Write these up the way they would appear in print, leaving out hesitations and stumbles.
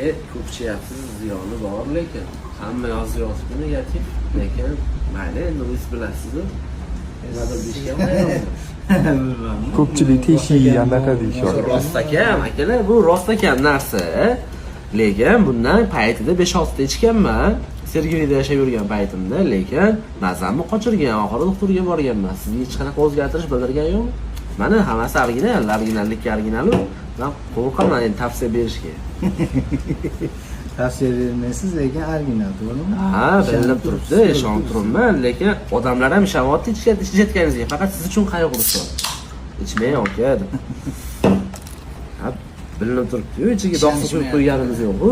aka ko'pchilyapsiz, ziyoni bor lekin hamma yozyapti negativ, lekin mayli endi o'zingiz bilasiz-ku. Nima deyishgan? Ko'pchilik teshiy anaqa deyishadi. Rostakam akalar, bu rostakam narsa. Lekin bundan paytida 5-6 ta ichganman. Sergelida yashab yurgan paytimda, lekin mazamni qochirgan, oxiri doktorga borganman. Sizga hech qanaqa o'zgartirish bildirgan yo'q? Mana hammasi originallikka originalu. Men qo'rqaman endi tavsiya berishga. Tavsiya bermaysiz, lekin original, to'g'rimi? Ha, bilib turibdi, ishonib turibman, lekin odamlar ham shavodni ichayotganingizga faqat siz uchun qayg'urishyapti. Ichmang aka deb. Ha, bilinib turibdi-yu, ichiga dog'ni qo'yib qo'yganimiz yo'q-ku.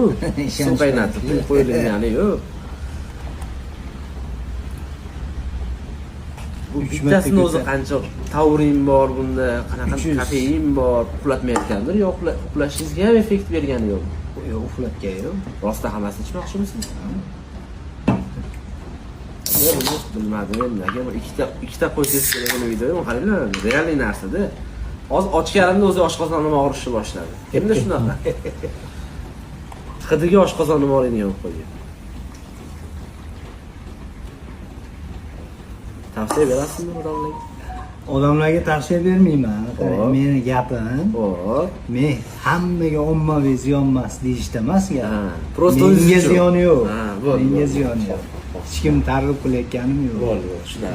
Suv qaynatib qo'yilgani yo'q. Bu bittasini o'zi qancha taurin bor bunda, qanaqa kofein bor, uxlatmayotgandir yo uxlashingizga ham effekt bergani yo'q. Yo'q, uxlatgan yo'q. Rostda hammasini ichmoqchimisiz? Bilmadim endi, aka ikkita qo'ysangiz kerak uni videoga, qaranglar, realniy narsa-da. Hozir ochganimda o'zi oshqozonim og'rishni boshladi. Endi shunaqa. Hidiga oshqozonim og'riydigan bo'lib qolgan. Tavsiya berasizmi odamlarga? Odamlarga tavsiya bermayman. Meni gapim. Xo'p. Men hammaga ommaviy ziyon emas deyishda emas gap. Prosta menga ziyoni yo'q. bo'ldi. Menga ziyoni yo'q. Hech kim targ'ib qilayotganim yo'q. Bo'ldi.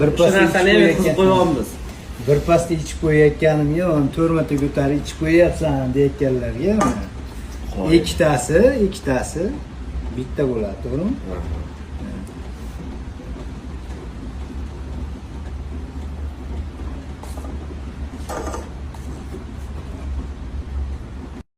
Bir pas qo'yamiz. Bir pasda ichib qo'yayotganim yo'q. 4 marta ko'tarib ichib qo'yapsan deyotganlarga. Ikkitasi bitta bo'ladi, to'g'rimi?